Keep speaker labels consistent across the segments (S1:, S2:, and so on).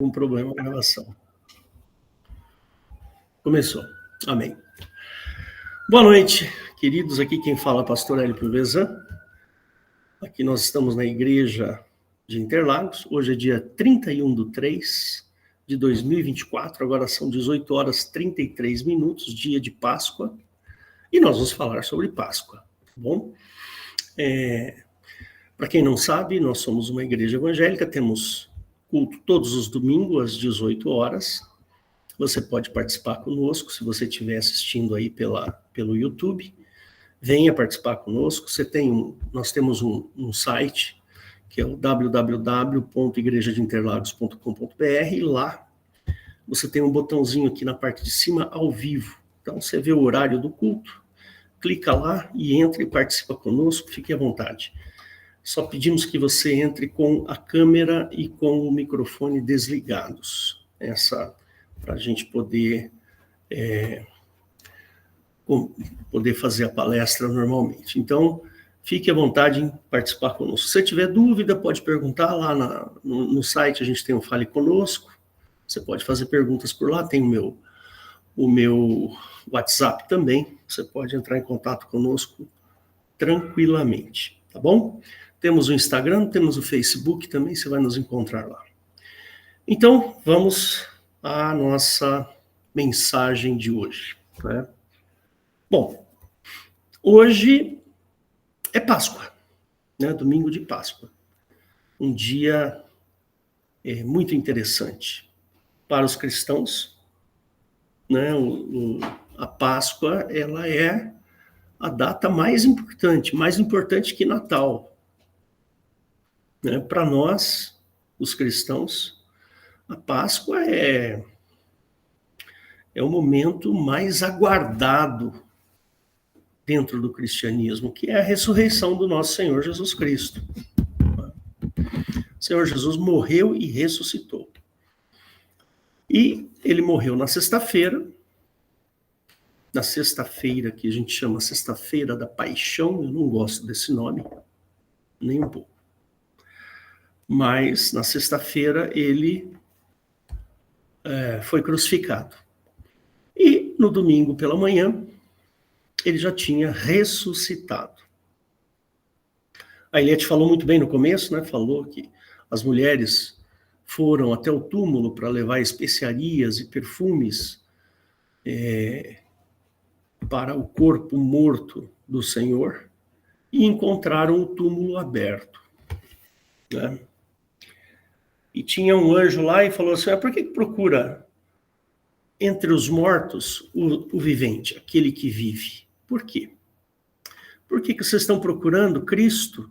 S1: Um problema na gravação. Começou. Amém. Boa noite, queridos. Aqui quem fala é o pastor Hélio Piovesan. Aqui nós estamos na igreja de Interlagos. Hoje é dia 31/3/2024. Agora são 18 horas 33 minutos, dia de Páscoa. E nós vamos falar sobre Páscoa, tá bom? Para quem não sabe, nós somos uma igreja evangélica, temos culto todos os domingos às 18 horas. Você pode participar conosco, se você estiver assistindo aí pelo YouTube, venha participar conosco. Nós temos um site, que é o www.igrejadeinterlagos.com.br, e lá você tem um botãozinho aqui na parte de cima, ao vivo. Então você vê o horário do culto, clica lá e entra e participa conosco, fique à vontade. Só pedimos que você entre com a câmera e com o microfone desligados. Para a gente poder fazer a palestra normalmente. Então, fique à vontade em participar conosco. Se você tiver dúvida, pode perguntar lá no site, a gente tem um Fale Conosco. Você pode fazer perguntas por lá, tem o meu WhatsApp também. Você pode entrar em contato conosco tranquilamente, tá bom? Temos o Instagram, temos o Facebook também, você vai nos encontrar lá. Então, vamos à nossa mensagem de hoje, né? Bom, hoje é Páscoa, né? Domingo de Páscoa. Um dia muito interessante para os cristãos, né? A Páscoa, ela é a data mais importante que Natal. Né? Para nós, os cristãos, a Páscoa é o momento mais aguardado dentro do cristianismo, que é a ressurreição do nosso Senhor Jesus Cristo. O Senhor Jesus morreu e ressuscitou. E ele morreu na sexta-feira que a gente chama Sexta-feira da Paixão. Eu não gosto desse nome, nem um pouco. Mas na sexta-feira ele foi crucificado. E no domingo pela manhã, ele já tinha ressuscitado. A Eliette falou muito bem no começo, né? Falou que as mulheres foram até o túmulo para levar especiarias e perfumes para o corpo morto do Senhor e encontraram o túmulo aberto, né? E tinha um anjo lá e falou assim: por que procura entre os mortos o vivente, aquele que vive? Por quê? Por que vocês estão procurando Cristo,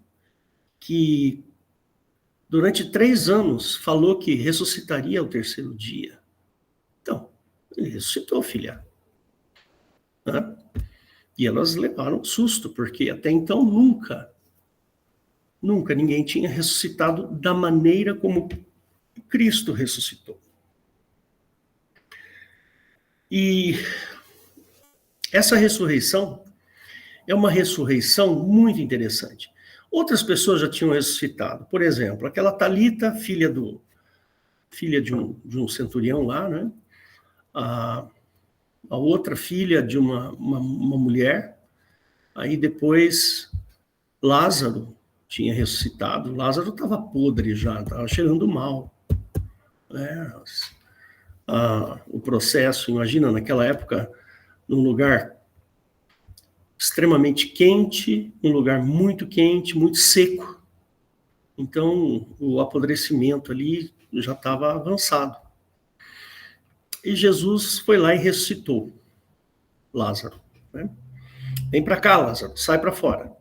S1: que durante 3 anos falou que ressuscitaria ao terceiro dia? Então, ele ressuscitou, filha. Né? E elas levaram um susto, porque até então nunca ninguém tinha ressuscitado da maneira como Cristo ressuscitou. E essa ressurreição é uma ressurreição muito interessante. Outras pessoas já tinham ressuscitado. Por exemplo, aquela Talita, filha de um centurião lá, né? A outra filha de uma mulher. Aí depois Lázaro tinha ressuscitado. Lázaro estava podre já, estava cheirando mal. O processo, imagina, naquela época, num lugar extremamente quente, um lugar muito quente, muito seco. Então, o apodrecimento ali já estava avançado. E Jesus foi lá e ressuscitou Lázaro. Né? Vem para cá, Lázaro, sai para fora.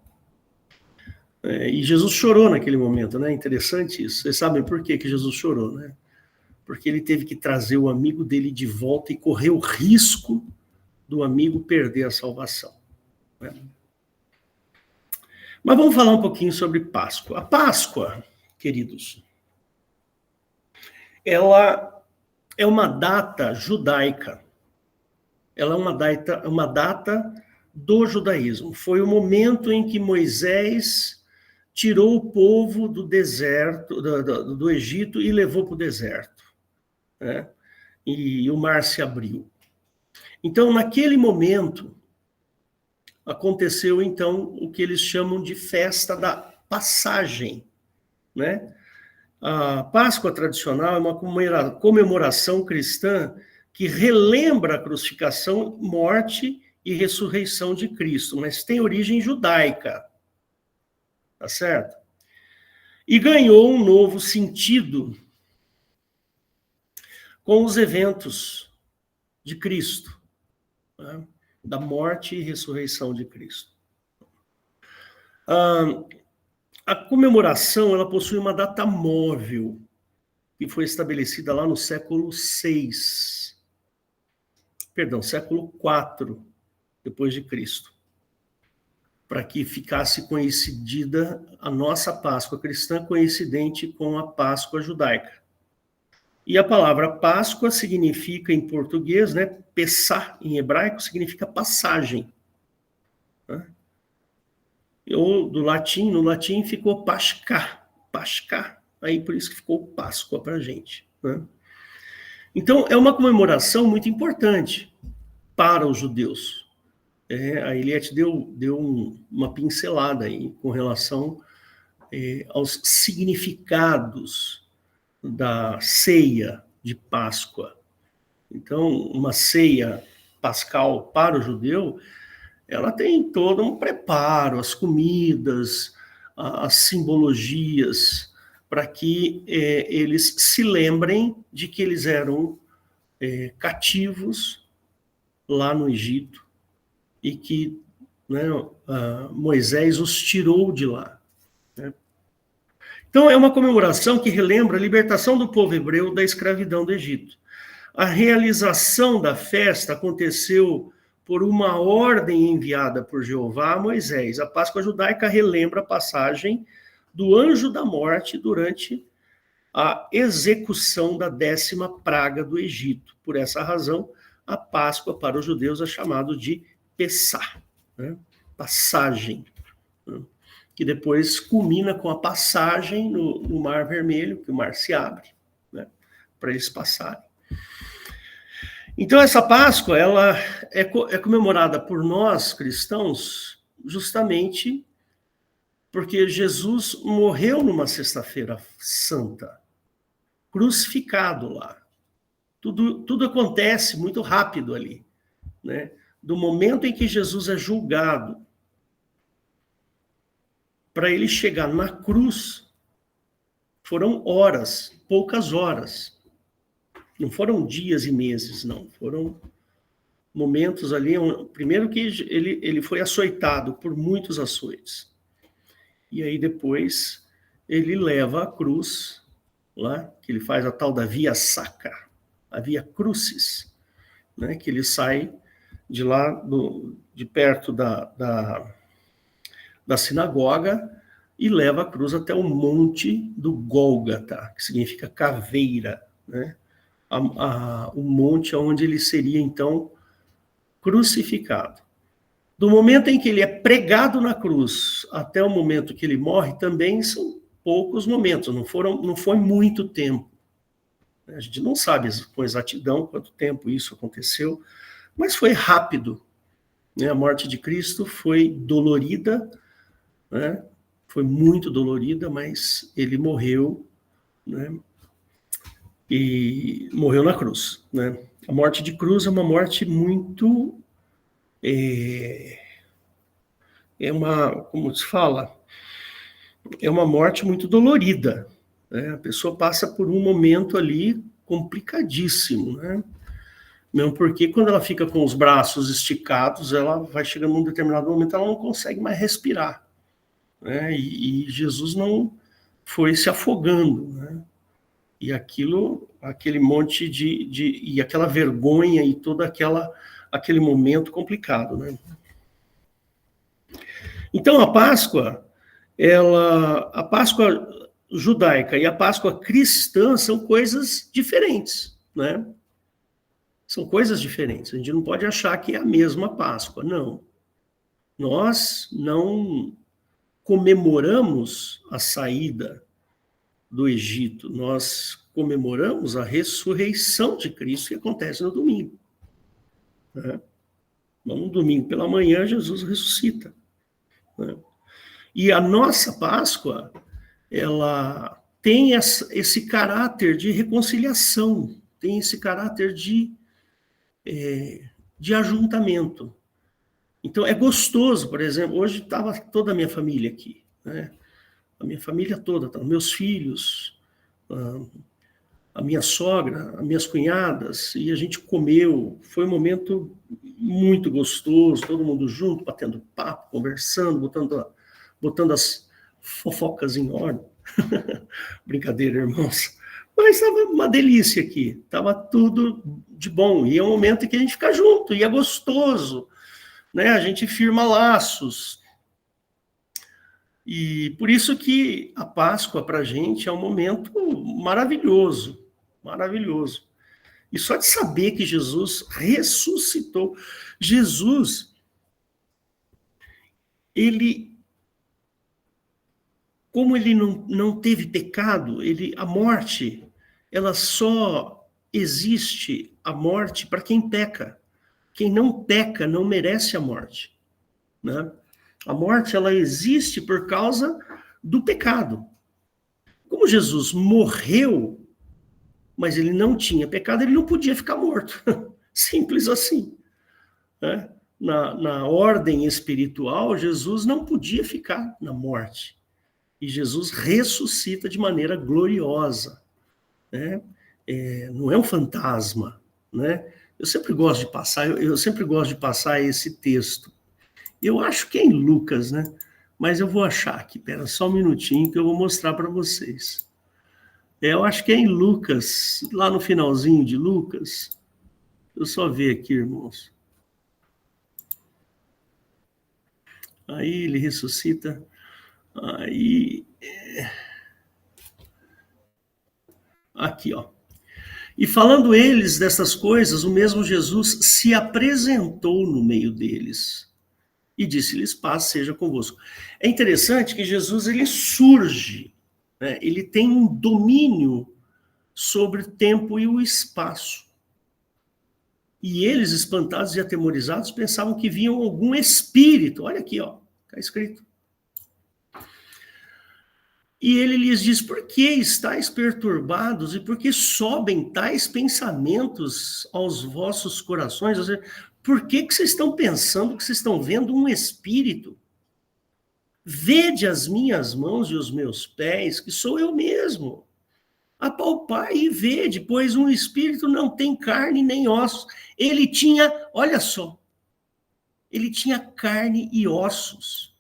S1: E Jesus chorou naquele momento, né? Interessante isso. Vocês sabem por que Jesus chorou, né? Porque ele teve que trazer o amigo dele de volta e correr o risco do amigo perder a salvação. Né? Mas vamos falar um pouquinho sobre Páscoa. A Páscoa, queridos, ela é uma data judaica. Ela é uma data do judaísmo. Foi o momento em que Moisés tirou o povo do deserto, do Egito, e levou para o deserto. né? E o mar se abriu. Então, naquele momento, aconteceu, então, o que eles chamam de festa da passagem, né? A Páscoa tradicional é uma comemoração cristã que relembra a crucificação, morte e ressurreição de Cristo, mas tem origem judaica, tá certo? E ganhou um novo sentido com os eventos de Cristo, né? Da morte e ressurreição de Cristo. A comemoração, ela possui uma data móvel, que foi estabelecida lá no século VI, século IV depois de Cristo, para que ficasse coincidida a nossa Páscoa cristã coincidente com a Páscoa judaica. E a palavra Páscoa significa, em português, né, Pessah, em hebraico, significa passagem. Né? Ou no latim ficou Pascá, aí por isso que ficou Páscoa para a gente. Né? Então, é uma comemoração muito importante para os judeus. A Eliette deu uma pincelada aí com relação aos significados da ceia de Páscoa. Então, uma ceia pascal para o judeu, ela tem todo um preparo, as comidas, as simbologias, para que eles se lembrem de que eles eram cativos lá no Egito e que, né, Moisés os tirou de lá. Né? Então, é uma comemoração que relembra a libertação do povo hebreu da escravidão do Egito. A realização da festa aconteceu por uma ordem enviada por Jeová a Moisés. A Páscoa judaica relembra a passagem do anjo da morte durante a execução da 10ª praga do Egito. Por essa razão, a Páscoa para os judeus é chamado de Pessah, né? Passagem, né? Que depois culmina com a passagem no Mar Vermelho, que o mar se abre, né? Para eles passarem. Então, essa Páscoa, ela é comemorada por nós, cristãos, justamente porque Jesus morreu numa sexta-feira santa, crucificado lá. Tudo acontece muito rápido ali, né? Do momento em que Jesus é julgado, para ele chegar na cruz, foram horas, poucas horas. Não foram dias e meses, não. Foram momentos ali. Primeiro que ele foi açoitado por muitos açoites. E aí depois ele leva a cruz, lá, que ele faz a tal da via sacra, a via crucis, né, que ele sai de lá, de perto da sinagoga, e leva a cruz até o monte do Gólgota, que significa caveira, né? O monte onde ele seria, então, crucificado. Do momento em que ele é pregado na cruz até o momento que ele morre, também são poucos momentos, não foi muito tempo. A gente não sabe com exatidão quanto tempo isso aconteceu, mas foi rápido. A morte de Cristo foi dolorida, né? Foi muito dolorida, mas ele morreu, né? E morreu na cruz, né? A morte de cruz é uma morte muito... como se fala? É uma morte muito dolorida, né? A pessoa passa por um momento ali complicadíssimo, né? Mesmo porque quando ela fica com os braços esticados, ela vai chegando num determinado momento, ela não consegue mais respirar, né? E Jesus não foi se afogando, né? E aquele monte e aquela vergonha e todo aquele momento complicado, né? Então a Páscoa judaica e a Páscoa cristã são coisas diferentes, né? São coisas diferentes. A gente não pode achar que é a mesma Páscoa, não. Nós não comemoramos a saída do Egito, nós comemoramos a ressurreição de Cristo que acontece no domingo. Né? No domingo pela manhã, Jesus ressuscita. Né? E a nossa Páscoa, ela tem esse caráter de reconciliação, tem esse caráter de ajuntamento. Então, é gostoso, por exemplo, hoje estava toda a minha família aqui, né? A minha família toda, meus filhos, a minha sogra, as minhas cunhadas, e a gente comeu, foi um momento muito gostoso, todo mundo junto, batendo papo, conversando, botando as fofocas em ordem. Brincadeira, irmãos. Mas estava uma delícia aqui, estava tudo de bom, e é um momento em que a gente fica junto, e é gostoso, né? A gente firma laços. E por isso que a Páscoa para a gente é um momento maravilhoso, maravilhoso. E só de saber que Jesus ressuscitou. Jesus, como ele não teve pecado, a morte, ela só existe, a morte, para quem peca. Quem não peca não merece a morte, né? A morte, ela existe por causa do pecado. Como Jesus morreu, mas ele não tinha pecado, ele não podia ficar morto. Simples assim. Né? Na ordem espiritual, Jesus não podia ficar na morte. E Jesus ressuscita de maneira gloriosa. Né? Não é um fantasma. Né? Eu sempre gosto de passar esse texto. Eu acho que é em Lucas, né? Mas eu vou achar aqui, espera só um minutinho que eu vou mostrar para vocês. Eu acho que é em Lucas, lá no finalzinho de Lucas. Eu só ver aqui, irmãos. Aí ele ressuscita. Aí. Aqui, ó. E falando eles dessas coisas, o mesmo Jesus se apresentou no meio deles e disse-lhes: paz seja convosco. É interessante que Jesus, ele surge, né? Ele tem um domínio sobre o tempo e o espaço. E eles, espantados e atemorizados, pensavam que viam algum espírito. Olha aqui, ó, está escrito. E ele lhes diz: por que estáis perturbados e por que sobem tais pensamentos aos vossos corações? Ou seja, por que vocês estão pensando que vocês estão vendo um espírito? Vede as minhas mãos e os meus pés, que sou eu mesmo. Apalpai e vede, pois um espírito não tem carne nem ossos. Ele tinha, olha só, ele tinha carne e ossos.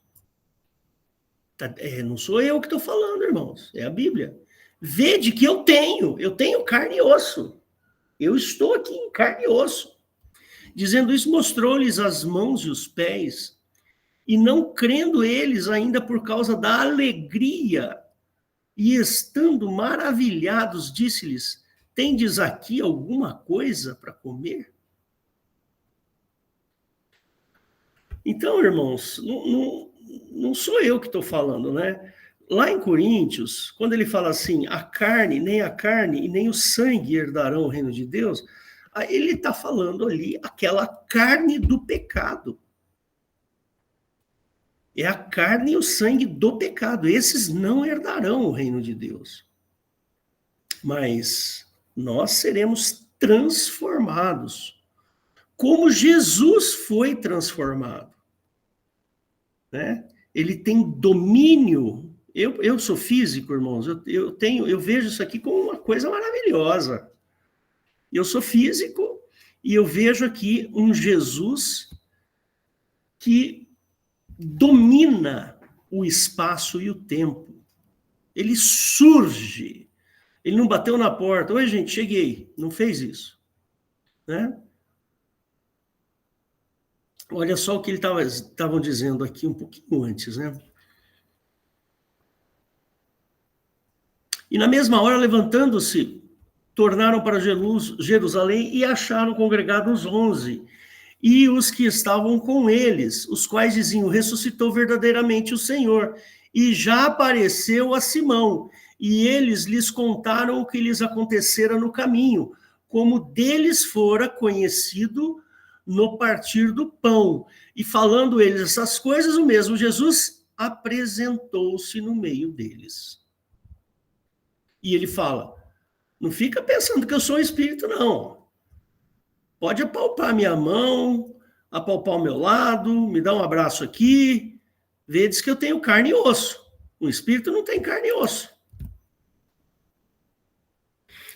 S1: Não sou eu que estou falando, irmãos, é a Bíblia. Vede que eu tenho carne e osso. Eu estou aqui em carne e osso. Dizendo isso, mostrou-lhes as mãos e os pés, e não crendo eles ainda por causa da alegria, e estando maravilhados, disse-lhes: tendes aqui alguma coisa para comer? Então, irmãos, não sou eu que estou falando, né? Lá em Coríntios, quando ele fala assim, a carne e nem o sangue herdarão o reino de Deus, ele está falando ali aquela carne do pecado. É a carne e o sangue do pecado. Esses não herdarão o reino de Deus. Mas nós seremos transformados, como Jesus foi transformado. Né? Ele tem domínio. Eu sou físico, irmãos. Eu vejo isso aqui como uma coisa maravilhosa. Eu sou físico e eu vejo aqui um Jesus que domina o espaço e o tempo. Ele surge. Ele não bateu na porta. Oi, gente, cheguei. Não fez isso. Né? Olha só o que eles estavam dizendo aqui um pouquinho antes, né? E na mesma hora, levantando-se, tornaram para Jerusalém e acharam congregados 11, e os que estavam com eles, os quais diziam: ressuscitou verdadeiramente o Senhor, e já apareceu a Simão. e eles lhes contaram o que lhes acontecera no caminho, como deles fora conhecido no partir do pão. E falando eles essas coisas, o mesmo Jesus apresentou-se no meio deles. E ele fala, não fica pensando que eu sou um espírito, não. Pode apalpar minha mão, apalpar o meu lado, me dar um abraço aqui, vedes que eu tenho carne e osso. O espírito não tem carne e osso.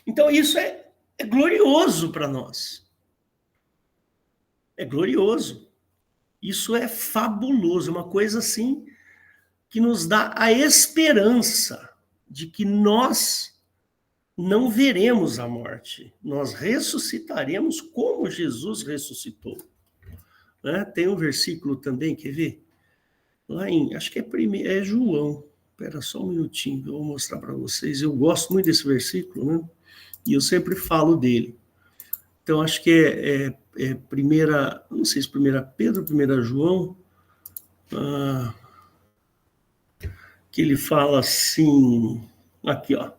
S1: Então isso é glorioso para nós. É glorioso. Isso é fabuloso, uma coisa assim que nos dá a esperança de que nós não veremos a morte. Nós ressuscitaremos como Jesus ressuscitou. Né? Tem um versículo também, quer ver? Lá em, acho que é João. Espera só um minutinho, eu vou mostrar para vocês. Eu gosto muito desse versículo, né? E eu sempre falo dele. Então, acho que é primeira, não sei se primeira Pedro, primeira João, que ele fala assim, aqui, ó.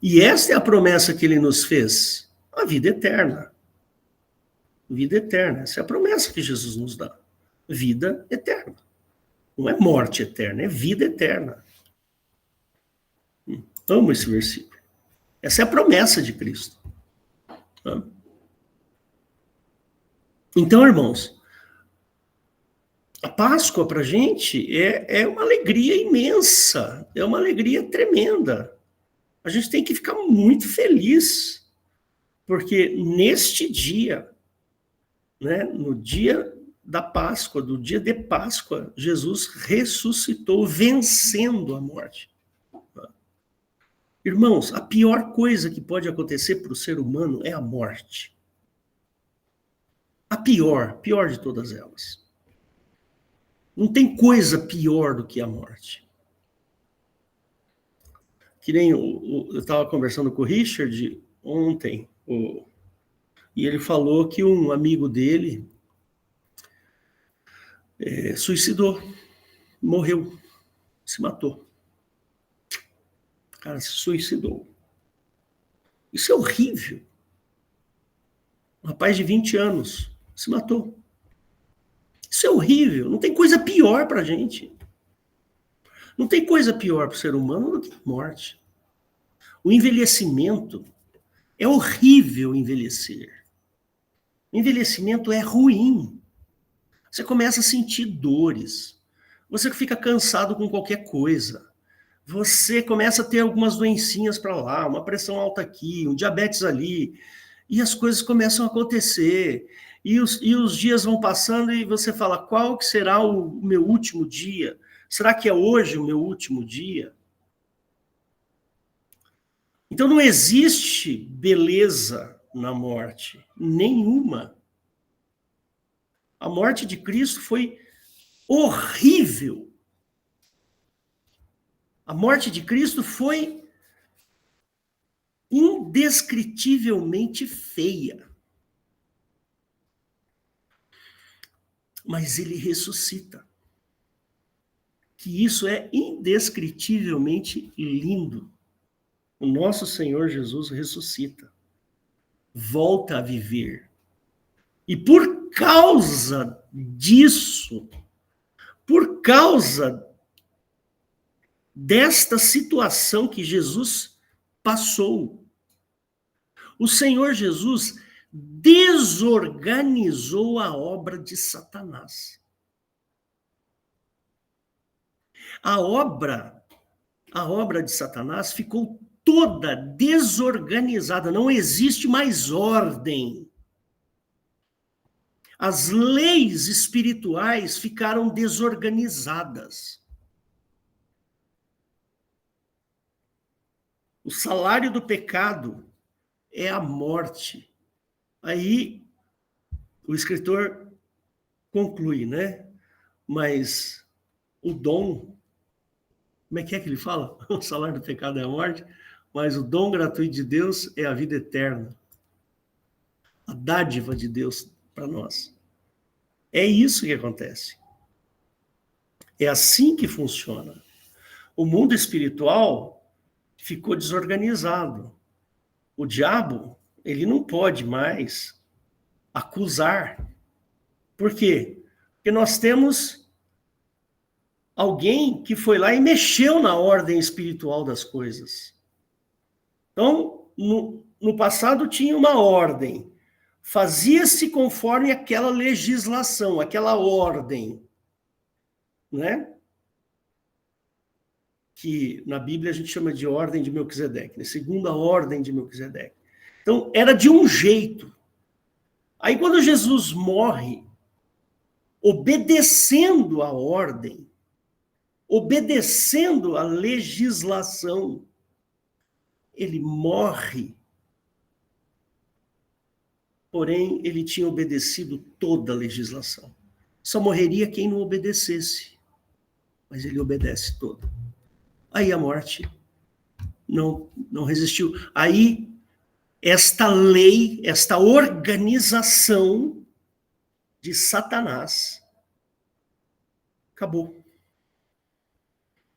S1: E esta é a promessa que ele nos fez, a vida eterna. Vida eterna, essa é a promessa que Jesus nos dá. Vida eterna. Não é morte eterna, é vida eterna. Amo esse versículo. Essa é a promessa de Cristo. Então, irmãos, a Páscoa para a gente é uma alegria imensa, é uma alegria tremenda. A gente tem que ficar muito feliz, porque neste dia, né, no dia da Páscoa, do dia de Páscoa, Jesus ressuscitou, vencendo a morte. Irmãos, a pior coisa que pode acontecer para o ser humano é a morte. A pior de todas elas. Não tem coisa pior do que a morte. Que nem eu estava conversando com o Richard ontem, e ele falou que um amigo dele suicidou, morreu, se matou. O cara se suicidou. Isso é horrível. Um rapaz de 20 anos se matou. Isso é horrível. Não tem coisa pior para a gente. Não tem coisa pior para o ser humano do que a morte. O envelhecimento, é horrível envelhecer. O envelhecimento é ruim. Você começa a sentir dores. Você fica cansado com qualquer coisa. Você começa a ter algumas doencinhas para lá, uma pressão alta aqui, um diabetes ali, e as coisas começam a acontecer. E os dias vão passando e você fala, qual que será o meu último dia? Será que é hoje o meu último dia? Então não existe beleza na morte, nenhuma. A morte de Cristo foi horrível. A morte de Cristo foi indescritivelmente feia. Mas ele ressuscita. Que isso é indescritivelmente lindo. O nosso Senhor Jesus ressuscita. Volta a viver. E por causa disso, por causa desta situação que Jesus passou, o Senhor Jesus desorganizou a obra de Satanás. A obra de Satanás ficou toda desorganizada, não existe mais ordem. As leis espirituais ficaram desorganizadas. O salário do pecado é a morte. Aí o escritor conclui, né? Mas o dom, como é que ele fala? O salário do pecado é a morte, mas o dom gratuito de Deus é a vida eterna. A dádiva de Deus para nós. É isso que acontece. É assim que funciona. O mundo espiritual ficou desorganizado. O diabo, ele não pode mais acusar. Por quê? Porque nós temos alguém que foi lá e mexeu na ordem espiritual das coisas. Então, no passado tinha uma ordem, fazia-se conforme aquela legislação, aquela ordem, né? Que na Bíblia a gente chama de ordem de Melquisedeque, né? Segunda ordem de Melquisedeque. Então, era de um jeito. Aí, quando Jesus morre, obedecendo a ordem, obedecendo a legislação, ele morre. Porém, ele tinha obedecido toda a legislação. Só morreria quem não obedecesse. Mas ele obedece toda. Aí a morte não resistiu. Aí, esta lei, esta organização de Satanás acabou.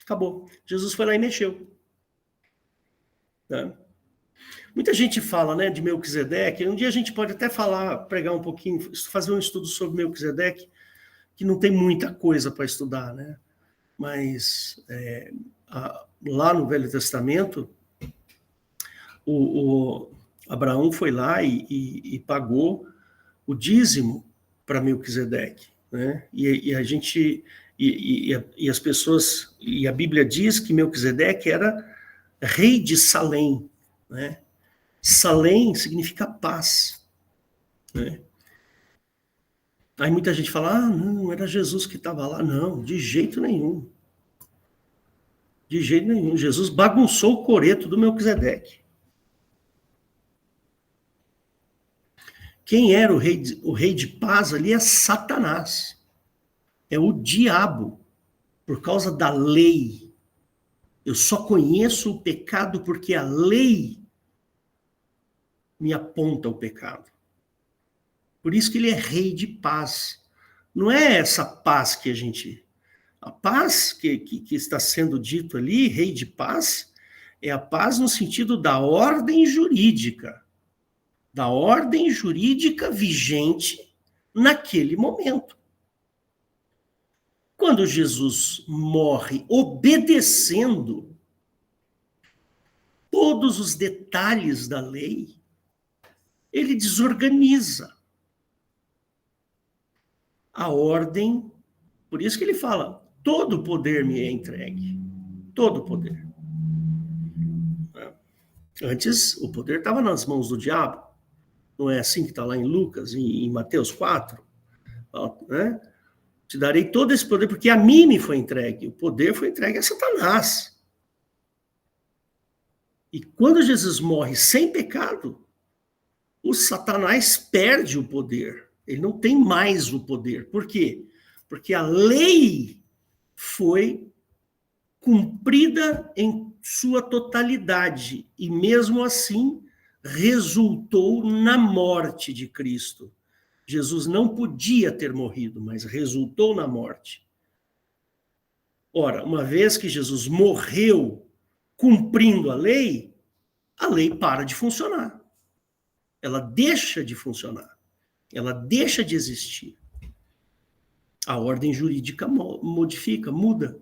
S1: Acabou. Jesus foi lá e mexeu. Tá? Muita gente fala, né, de Melquisedeque. Um dia a gente pode até pregar um pouquinho, fazer um estudo sobre Melquisedeque, que não tem muita coisa para estudar, né? Mas lá no Velho Testamento, o Abraão foi lá e pagou o dízimo para Melquisedeque, né? E a gente e as pessoas, e a Bíblia diz que Melquisedeque era rei de Salém, né? Salém significa paz, né? Aí muita gente fala, não, era Jesus que estava lá. Não, de jeito nenhum. De jeito nenhum. Jesus bagunçou o coreto do Melquisedeque. Quem era o rei de paz ali é Satanás. É o diabo, por causa da lei. Eu só conheço o pecado porque a lei me aponta o pecado. Por isso que ele é rei de paz. Não é essa paz que a gente... A paz que está sendo dito ali, rei de paz, é a paz no sentido da ordem jurídica. Da ordem jurídica vigente naquele momento. Quando Jesus morre obedecendo todos os detalhes da lei, ele desorganiza a ordem. Por isso que ele fala, todo o poder me é entregue. Todo o poder. Antes, o poder estava nas mãos do diabo. Não é assim que está lá em Lucas, em Mateus 4? Né? Te darei todo esse poder, porque a mim me foi entregue. O poder foi entregue a Satanás. E quando Jesus morre sem pecado, o Satanás perde o poder. Ele não tem mais o poder. Por quê? Porque a lei foi cumprida em sua totalidade. E mesmo assim, resultou na morte de Cristo. Jesus não podia ter morrido, mas resultou na morte. Ora, uma vez que Jesus morreu cumprindo a lei para de funcionar. Ela deixa de funcionar. Ela deixa de existir. A ordem jurídica modifica, muda.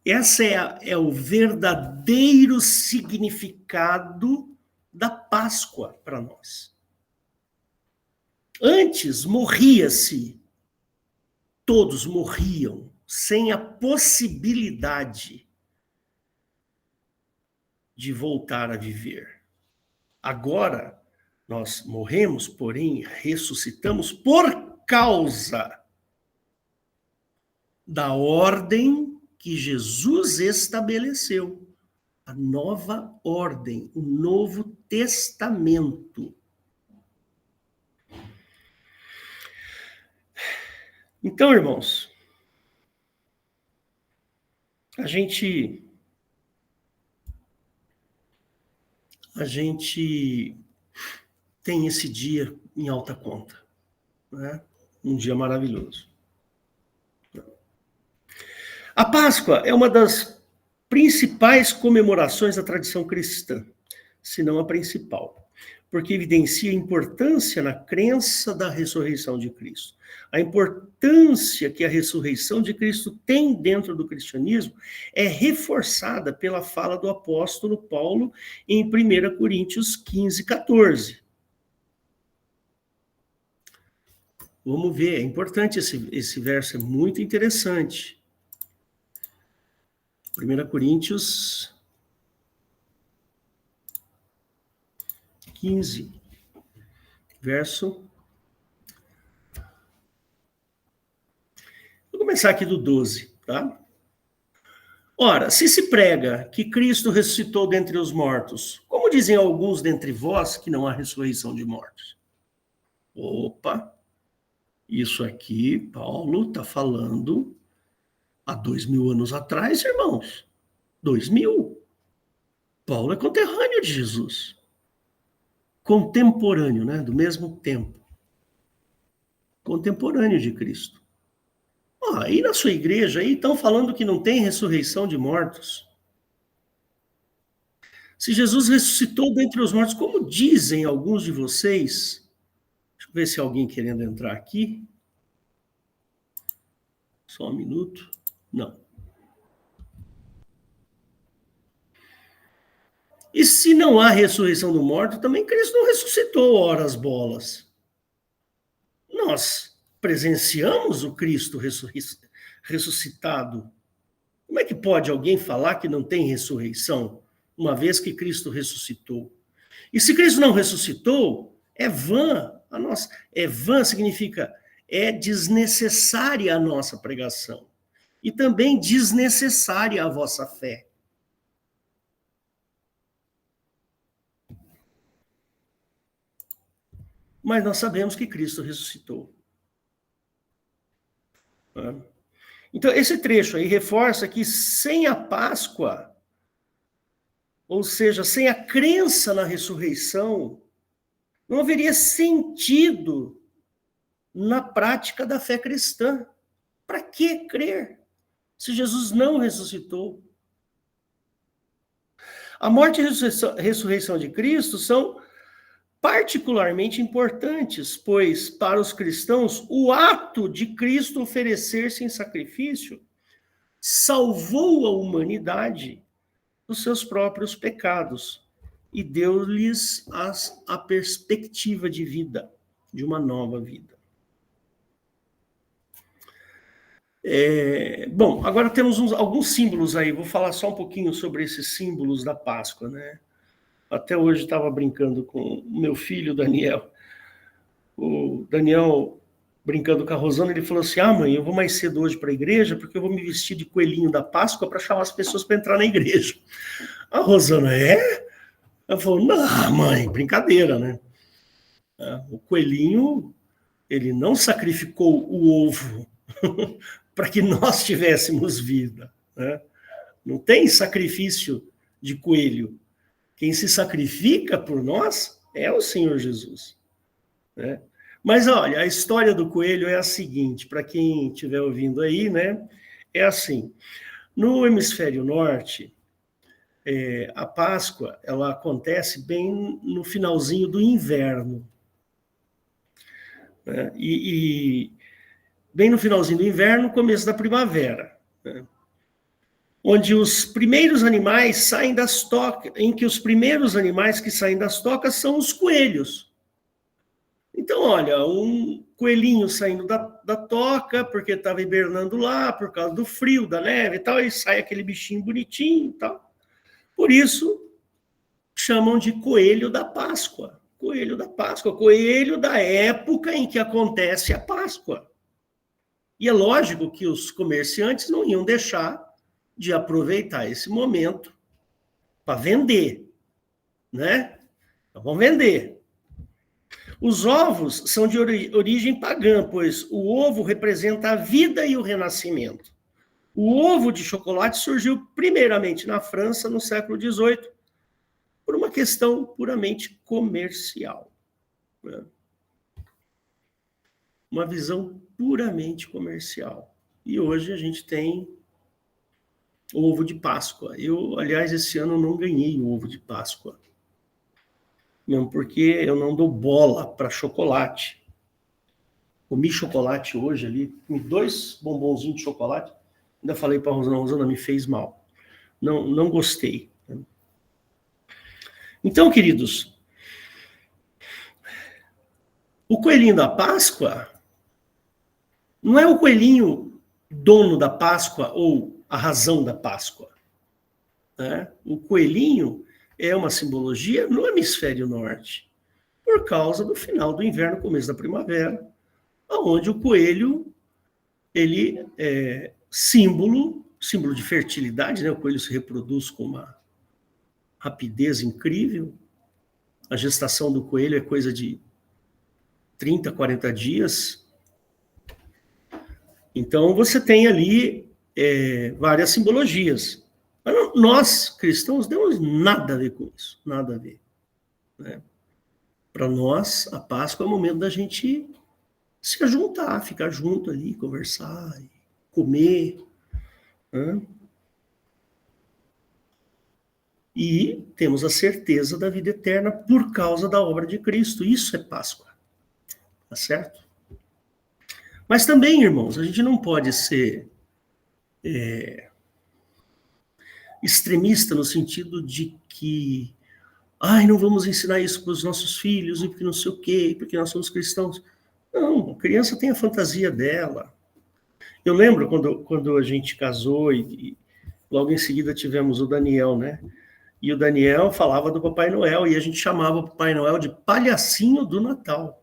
S1: Esse é o verdadeiro significado da Páscoa para nós. Antes morria-se, todos morriam, sem a possibilidade de voltar a viver. Agora, nós morremos, porém ressuscitamos por causa da ordem que Jesus estabeleceu. A nova ordem, o Novo Testamento. Então, irmãos, a gente tem esse dia em alta conta, né? Um dia maravilhoso. A Páscoa é uma das principais comemorações da tradição cristã, se não a principal, porque evidencia a importância na crença da ressurreição de Cristo. A importância que a ressurreição de Cristo tem dentro do cristianismo é reforçada pela fala do apóstolo Paulo em 1 Coríntios 15, 14. Vamos ver, é importante esse verso, é muito interessante. 1 Coríntios 15, verso... Vou começar aqui do 12, tá? Ora, se se prega que Cristo ressuscitou dentre os mortos, como dizem alguns dentre vós que não há ressurreição de mortos? Opa, isso aqui, Paulo está falando há 2000 anos atrás, irmãos. 2000. Paulo é conterrâneo de Jesus. Contemporâneo, né? Do mesmo tempo. Contemporâneo de Cristo. Aí na sua igreja aí estão falando que não tem ressurreição de mortos. Se Jesus ressuscitou dentre os mortos, como dizem alguns de vocês, deixa eu ver se alguém querendo entrar aqui. Só um minuto. Não. E se não há ressurreição do morto, também Cristo não ressuscitou, ora as bolas. Nós presenciamos o Cristo ressuscitado. Como é que pode alguém falar que não tem ressurreição, uma vez que Cristo ressuscitou? E se Cristo não ressuscitou, é vã. É vã significa é desnecessária a nossa pregação. E também desnecessária a vossa fé. Mas nós sabemos que Cristo ressuscitou. Então, esse trecho aí reforça que sem a Páscoa, ou seja, sem a crença na ressurreição, não haveria sentido na prática da fé cristã. Para que crer se Jesus não ressuscitou? A morte e a ressurreição de Cristo são particularmente importantes, pois, para os cristãos, o ato de Cristo oferecer-se em sacrifício salvou a humanidade dos seus próprios pecados e deu-lhes a perspectiva de vida, de uma nova vida. Bom, agora temos alguns símbolos aí, vou falar só um pouquinho sobre esses símbolos da Páscoa, né? Até hoje estava brincando com o meu filho, Daniel. O Daniel, brincando com a Rosana, ele falou assim, mãe, eu vou mais cedo hoje para a igreja, porque eu vou me vestir de coelhinho da Páscoa para chamar as pessoas para entrar na igreja. A Rosana, Ela falou, não, mãe, brincadeira, né? O coelhinho, ele não sacrificou o ovo para que nós tivéssemos vida, né? Não tem sacrifício de coelho. Quem se sacrifica por nós é o Senhor Jesus, né? Mas olha, a história do coelho é a seguinte, para quem estiver ouvindo aí, né? É assim, no hemisfério norte, a Páscoa, ela acontece bem no finalzinho do inverno, né? E bem no finalzinho do inverno, começo da primavera, né? Onde os primeiros animais saem das tocas, em que os primeiros animais que saem das tocas são os coelhos. Então, olha, um coelhinho saindo da toca, porque estava hibernando lá, por causa do frio, da neve e tal, e sai aquele bichinho bonitinho e tal. Por isso, chamam de coelho da Páscoa. Coelho da Páscoa, coelho da época em que acontece a Páscoa. E é lógico que os comerciantes não iam deixar de aproveitar esse momento para vender, né? Então, vão vender. Os ovos são de origem pagã, pois o ovo representa a vida e o renascimento. O ovo de chocolate surgiu primeiramente na França no século XVIII, por uma questão puramente comercial, né? Uma visão puramente comercial. E hoje a gente tem o ovo de Páscoa. Eu, aliás, esse ano não ganhei o ovo de Páscoa. Não, porque eu não dou bola para chocolate. Comi chocolate hoje ali, comi 2 bombonzinhos de chocolate. Ainda falei para a Rosana, Rosana, me fez mal. Não gostei. Então, queridos, o coelhinho da Páscoa não é o coelhinho dono da Páscoa ou a razão da Páscoa. Né? O coelhinho é uma simbologia no hemisfério norte, por causa do final do inverno, começo da primavera, onde o coelho, ele é símbolo de fertilidade, né? O coelho se reproduz com uma rapidez incrível. A gestação do coelho é coisa de 30, 40 dias. Então, você tem ali várias simbologias. Mas nós, cristãos, não temos nada a ver com isso. Nada a ver. Né? Para nós, a Páscoa é o momento da gente se juntar, ficar junto ali, conversar, comer. Né? E temos a certeza da vida eterna por causa da obra de Cristo. Isso é Páscoa. Tá certo? Mas também, irmãos, a gente não pode ser extremista no sentido de que não vamos ensinar isso para os nossos filhos, e porque não sei o quê, porque nós somos cristãos. Não, a criança tem a fantasia dela. Eu lembro quando a gente casou e logo em seguida tivemos o Daniel, né? E o Daniel falava do Papai Noel, e a gente chamava o Papai Noel de palhacinho do Natal.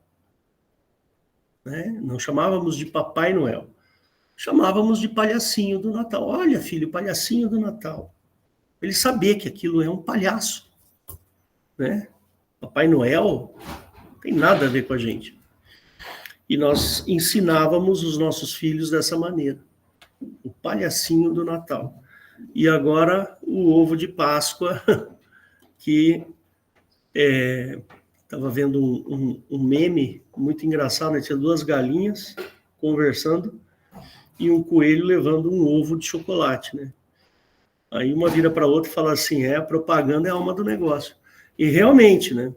S1: Né? Não chamávamos de Papai Noel. Chamávamos de palhacinho do Natal. Olha, filho, palhacinho do Natal. Ele sabia que aquilo é um palhaço. Né? Papai Noel não tem nada a ver com a gente. E nós ensinávamos os nossos filhos dessa maneira. O palhacinho do Natal. E agora o ovo de Páscoa, que estava vendo um meme muito engraçado, né? Tinha 2 galinhas conversando e um coelho levando um ovo de chocolate, né? Aí uma vira para a outra e fala assim, a propaganda é a alma do negócio. E realmente, né?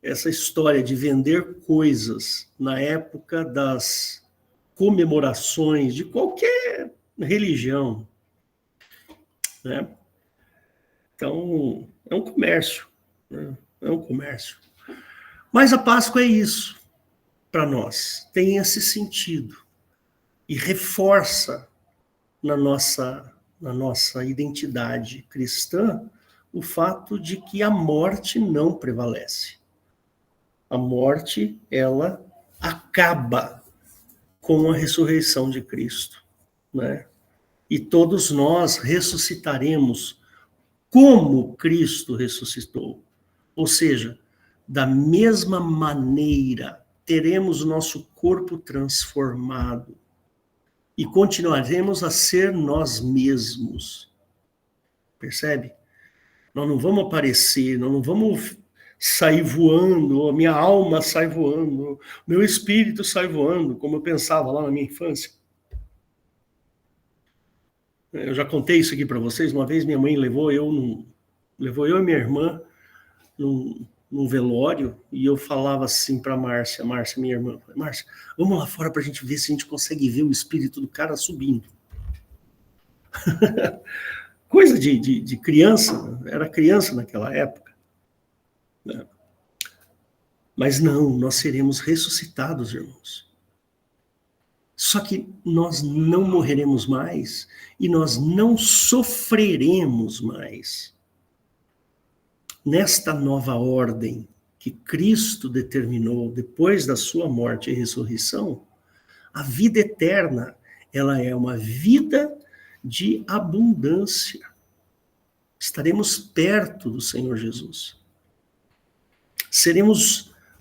S1: Essa história de vender coisas na época das comemorações de qualquer religião, né? Então, é um comércio, né? É um comércio. Mas a Páscoa é isso para nós, tem esse sentido e reforça na nossa identidade cristã o fato de que a morte não prevalece. A morte, ela acaba com a ressurreição de Cristo, né? E todos nós ressuscitaremos como Cristo ressuscitou. Ou seja, da mesma maneira, teremos o nosso corpo transformado e continuaremos a ser nós mesmos. Percebe? Nós não vamos aparecer, nós não vamos sair voando, minha alma sai voando, meu espírito sai voando, como eu pensava lá na minha infância. Eu já contei isso aqui para vocês. Uma vez minha mãe levou eu e minha irmã num velório, e eu falava assim para Márcia, minha irmã, Márcia, vamos lá fora para a gente ver se a gente consegue ver o espírito do cara subindo. Coisa de criança, era criança naquela época. Mas não, nós seremos ressuscitados, irmãos. Só que nós não morreremos mais e nós não sofreremos mais. Nesta nova ordem que Cristo determinou depois da sua morte e ressurreição, a vida eterna, ela é uma vida de abundância. Estaremos perto do Senhor Jesus.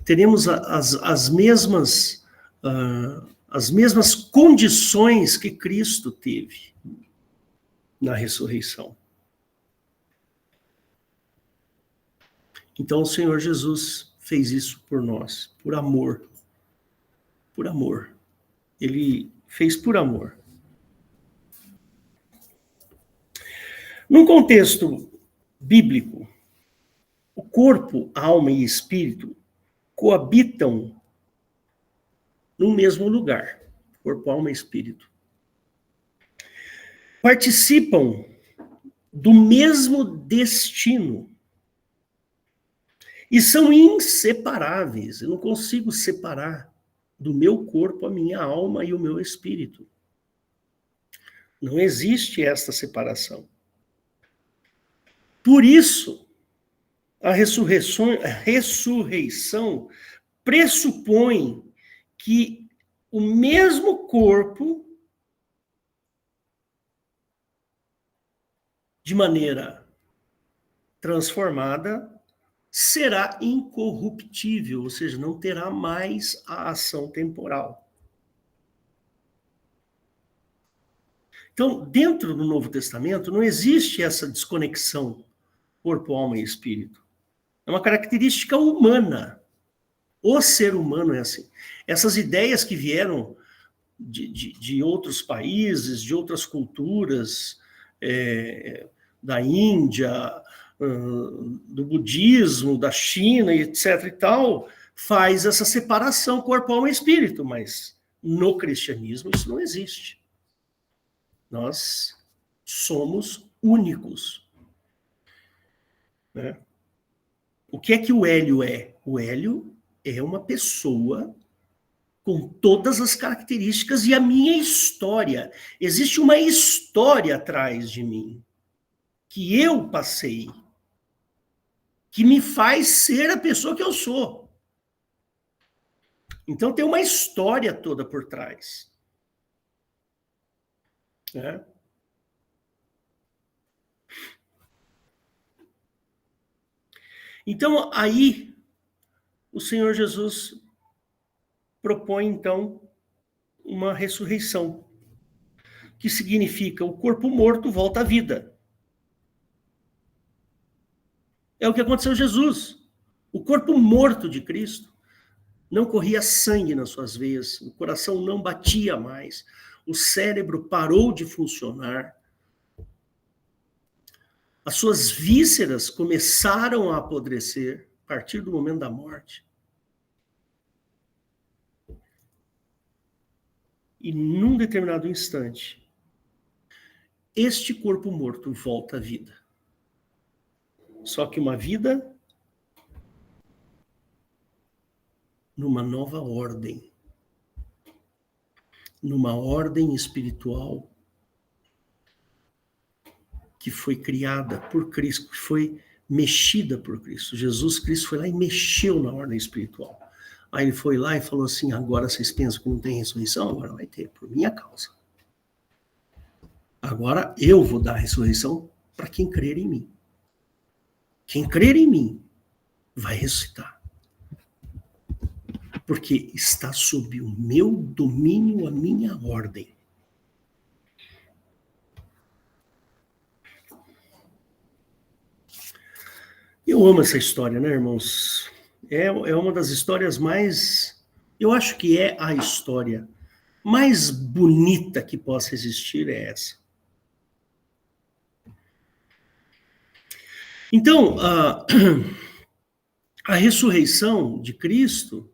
S1: Teremos as mesmas condições que Cristo teve na ressurreição. Então o Senhor Jesus fez isso por nós, por amor. Por amor. Ele fez por amor. Num contexto bíblico, o corpo, alma e espírito coabitam no mesmo lugar. Corpo, alma e espírito. Participam do mesmo destino. E são inseparáveis. Eu não consigo separar do meu corpo a minha alma e o meu espírito. Não existe esta separação. Por isso, a ressurreição pressupõe que o mesmo corpo, de maneira transformada, será incorruptível, ou seja, não terá mais a ação temporal. Então, dentro do Novo Testamento, não existe essa desconexão corpo, alma e espírito. É uma característica humana. O ser humano é assim. Essas ideias que vieram de outros países, de outras culturas, da Índia, do budismo, da China, etc. e tal, faz essa separação corpo, alma e espírito, mas no cristianismo isso não existe. Nós somos únicos. Né? O que é que o Hélio é? O Hélio é uma pessoa com todas as características e a minha história. Existe uma história atrás de mim, que eu passei, que me faz ser a pessoa que eu sou. Então tem uma história toda por trás. Né? Então aí o Senhor Jesus propõe então uma ressurreição, que significa o corpo morto volta à vida. É o que aconteceu com Jesus. O corpo morto de Cristo não corria sangue nas suas veias, o coração não batia mais, o cérebro parou de funcionar, as suas vísceras começaram a apodrecer a partir do momento da morte. E num determinado instante, este corpo morto volta à vida. Só que uma vida numa nova ordem. Numa ordem espiritual que foi criada por Cristo, que foi mexida por Cristo. Jesus Cristo foi lá e mexeu na ordem espiritual. Aí ele foi lá e falou assim, agora vocês pensam que não tem ressurreição? Agora vai ter, por minha causa. Agora eu vou dar a ressurreição para quem crer em mim. Quem crer em mim vai ressuscitar. Porque está sob o meu domínio, a minha ordem. Eu amo essa história, né, irmãos? É uma das histórias mais... Eu acho que é a história mais bonita que possa existir, é essa. Então, a ressurreição de Cristo,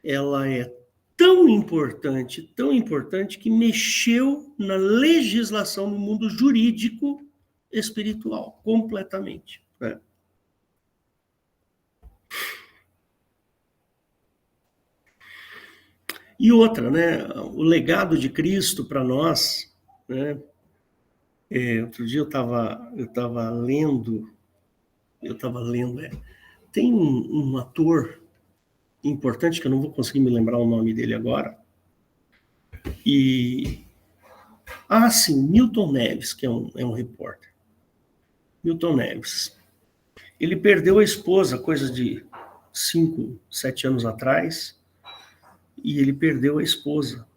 S1: ela é tão importante, que mexeu na legislação no mundo jurídico espiritual, completamente. Né? E outra, né? O legado de Cristo para nós, né? Outro dia eu estava lendo, tem um ator importante, que eu não vou conseguir me lembrar o nome dele agora, sim, Milton Neves, que é um repórter. Milton Neves. Ele perdeu a esposa, coisa de 5, 7 anos atrás, e ele perdeu a esposa.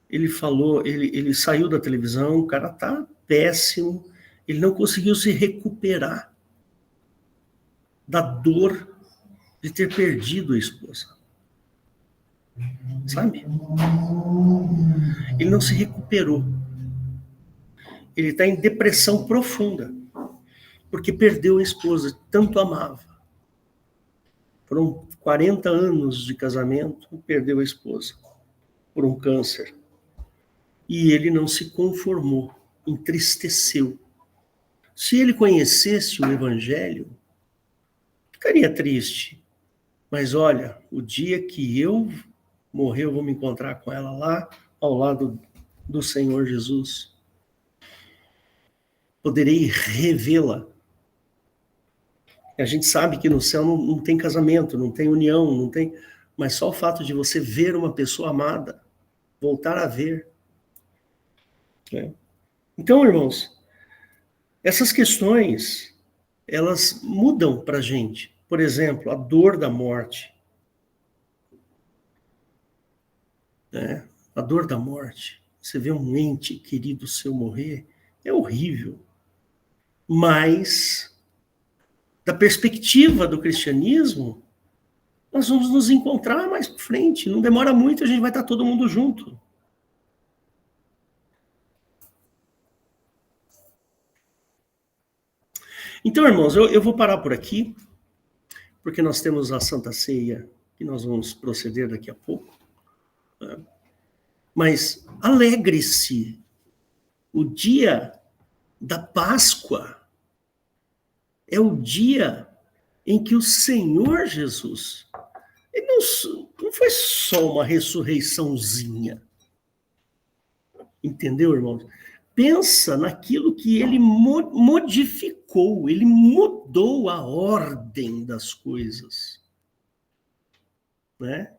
S1: Ele falou, ele saiu da televisão, o cara tá péssimo, ele não conseguiu se recuperar da dor de ter perdido a esposa. sabe? Ele não se recuperou. Ele está em depressão profunda, porque perdeu a esposa, tanto amava. Foram 40 anos de casamento, perdeu a esposa por um câncer. E ele não se conformou, entristeceu. Se ele conhecesse o Evangelho, ficaria triste. Mas olha, o dia que eu morrer, eu vou me encontrar com ela lá, ao lado do Senhor Jesus. Poderei revê-la. A gente sabe que no céu não tem casamento, não tem união, não tem... Mas só o fato de você ver uma pessoa amada, voltar a ver. Né? Então, irmãos, essas questões, elas mudam para a gente. Por exemplo, a dor da morte. Né? A dor da morte. Você vê um ente querido seu morrer, é horrível. Mas, da perspectiva do cristianismo, nós vamos nos encontrar mais para frente. Não demora muito, a gente vai estar todo mundo junto. Então, irmãos, eu vou parar por aqui, porque nós temos a Santa Ceia, que nós vamos proceder daqui a pouco. Né? Mas alegre-se, o dia da Páscoa é o dia em que o Senhor Jesus, ele não foi só uma ressurreiçãozinha. Entendeu, irmãos? Pensa naquilo que ele modificou, ele mudou a ordem das coisas. Né?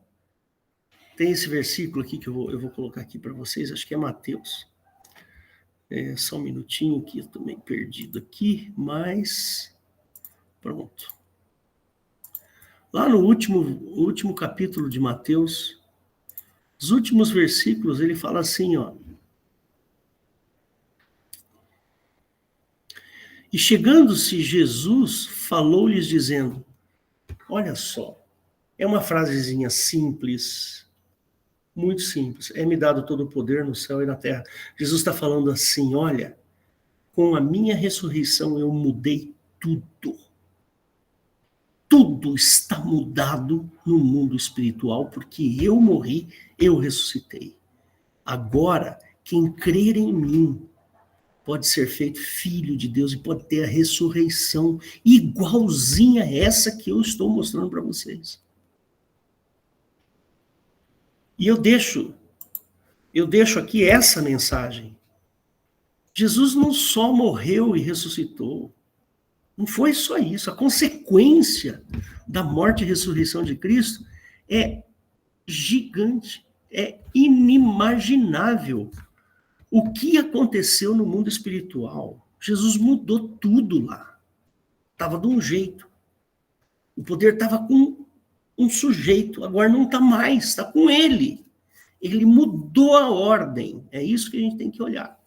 S1: Tem esse versículo aqui que eu vou colocar aqui para vocês, acho que é Mateus. Só um minutinho que eu estou meio perdido aqui, mas pronto. Lá no último capítulo de Mateus, os últimos versículos, ele fala assim, ó. E chegando-se Jesus, falou-lhes dizendo, olha só, é uma frasezinha simples, muito simples, é-me dado todo o poder no céu e na terra. Jesus está falando assim, olha, com a minha ressurreição eu mudei tudo. Tudo está mudado no mundo espiritual, porque eu morri, eu ressuscitei. Agora, quem crer em mim pode ser feito filho de Deus e pode ter a ressurreição igualzinha a essa que eu estou mostrando para vocês. E eu deixo aqui essa mensagem. Jesus não só morreu e ressuscitou, não foi só isso. A consequência da morte e ressurreição de Cristo é gigante, é inimaginável. O que aconteceu no mundo espiritual? Jesus mudou tudo lá. Estava de um jeito. O poder estava com um sujeito, agora não está mais, está com ele. Ele mudou a ordem. É isso que a gente tem que olhar.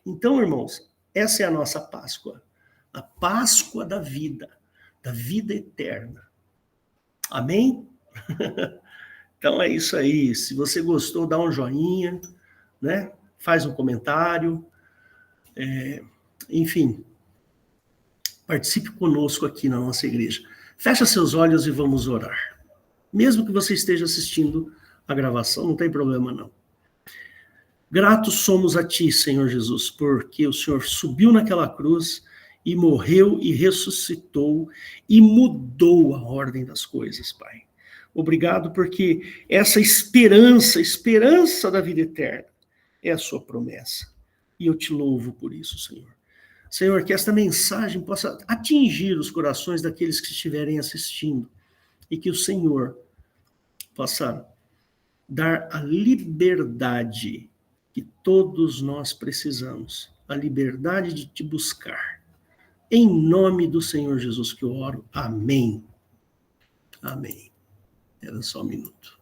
S1: Então, irmãos, essa é a nossa Páscoa. A Páscoa da vida eterna. Amém? Então é isso aí. Se você gostou, dá um joinha, né? Faz um comentário. Enfim, participe conosco aqui na nossa igreja. Fecha seus olhos e vamos orar. Mesmo que você esteja assistindo a gravação, não tem problema não. Gratos somos a Ti, Senhor Jesus, porque o Senhor subiu naquela cruz e morreu e ressuscitou e mudou a ordem das coisas, Pai. Obrigado porque essa esperança da vida eterna é a sua promessa. E eu te louvo por isso, Senhor. Senhor, que esta mensagem possa atingir os corações daqueles que estiverem assistindo e que o Senhor possa dar a liberdade que todos nós precisamos, a liberdade de te buscar. Em nome do Senhor Jesus que eu oro. Amém. Amém. Era só um minuto.